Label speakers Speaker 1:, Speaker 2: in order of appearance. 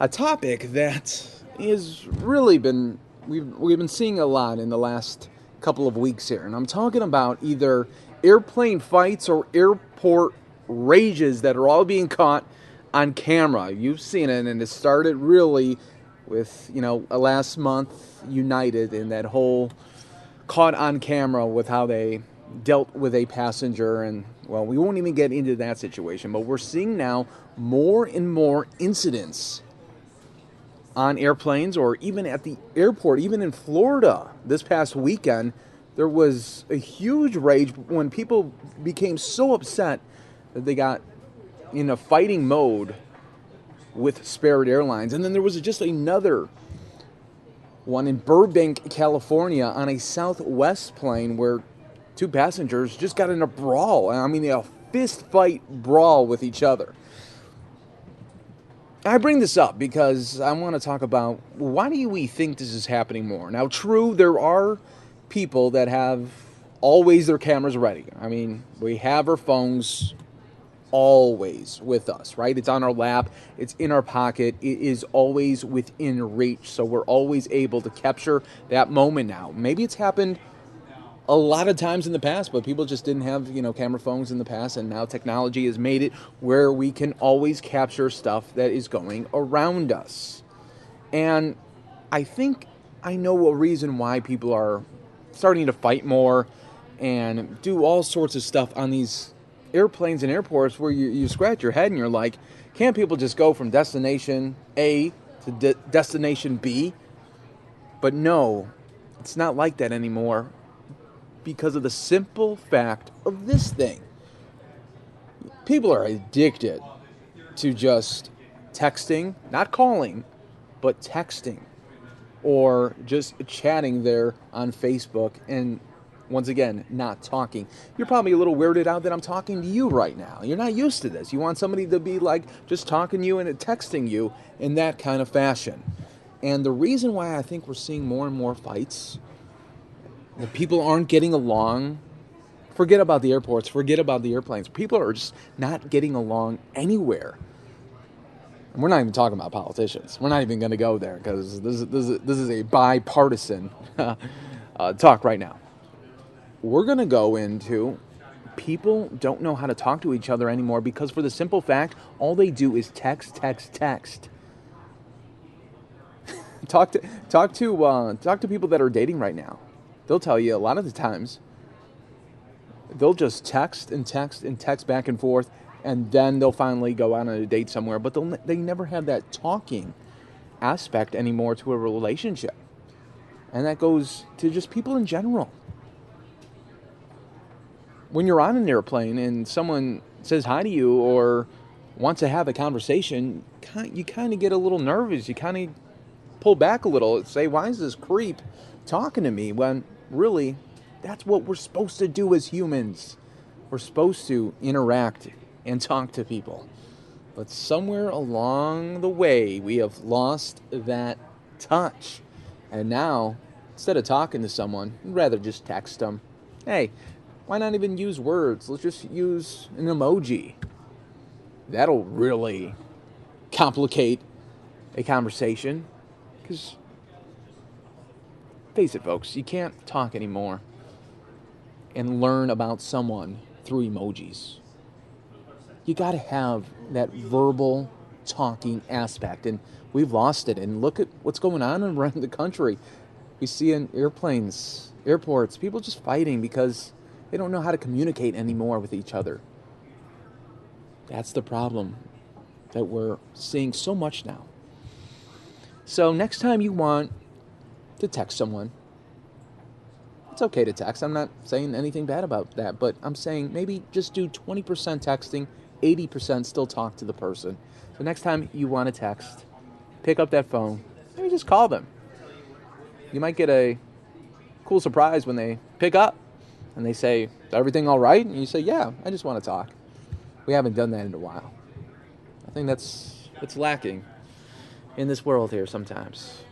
Speaker 1: a topic that is really been we've been seeing a lot in the last couple of weeks here, and I'm talking about either airplane fights or airport rages that are all being caught on camera. You've seen it, and it started really with last month United and that whole caught on camera with how they dealt with a passenger. And well, we won't even get into that situation, but we're seeing now more and more incidents on airplanes or even at the airport. Even in Florida this past weekend, there was a huge rage when people became so upset that they got in a fighting mode with Spirit Airlines. And then there was just another one in Burbank, California, on a Southwest plane where two passengers just got in a brawl. I mean, a fist fight brawl with each other. I bring this up because I want to talk about why do we think this is happening more? Now, true, there are people that have always their cameras ready. I mean, we have our phones always with us, right? It's on our lap, it's in our pocket, it is always within reach. So we're always able to capture that moment now. Maybe it's happened a lot of times in the past, but people just didn't have, camera phones in the past, and now technology has made it where we can always capture stuff that is going around us. And I think I know a reason why people are starting to fight more and do all sorts of stuff on these airplanes and airports where you scratch your head and you're like, can't people just go from destination A to destination B? But no, it's not like that anymore, because of the simple fact of this thing. People are addicted to just texting, not calling, but texting, or just chatting there on Facebook, and once again, not talking. You're probably a little weirded out that I'm talking to you right now. You're not used to this. You want somebody to be like just talking to you and texting you in that kind of fashion. And the reason why I think we're seeing more and more fights, the people aren't getting along. Forget about the airports. Forget about the airplanes. People are just not getting along anywhere. And we're not even talking about politicians. We're not even going to go there because this is a bipartisan talk right now. We're going to go into people don't know how to talk to each other anymore because for the simple fact, all they do is text. Talk to people that are dating right now. They'll tell you a lot of the times they'll just text back and forth, and then they'll finally go out on a date somewhere. But they never have that talking aspect anymore to a relationship. And that goes to just people in general. When you're on an airplane and someone says hi to you or wants to have a conversation, you kind of get a little nervous. You kind of pull back a little and say, why is this creep talking to me? When really, that's what we're supposed to do as humans. We're supposed to interact and talk to people. But somewhere along the way, we have lost that touch. And now, instead of talking to someone, we'd rather just text them. Hey, why not even use words? Let's just use an emoji. That'll really complicate a conversation. Because, face it, folks, you can't talk anymore and learn about someone through emojis. You got to have that verbal talking aspect, and we've lost it. And look at what's going on around the country. We see in airplanes, airports, people just fighting because they don't know how to communicate anymore with each other. That's the problem that we're seeing so much now. So next time you want to text someone, it's okay to text. I'm not saying anything bad about that, but I'm saying maybe just do 20% texting, 80% still talk to the person. So next time you want to text, pick up that phone, maybe just call them. You might get a cool surprise when they pick up and they say, is everything all right? And you say, yeah, I just want to talk. We haven't done that in a while. I think it's lacking in this world here sometimes.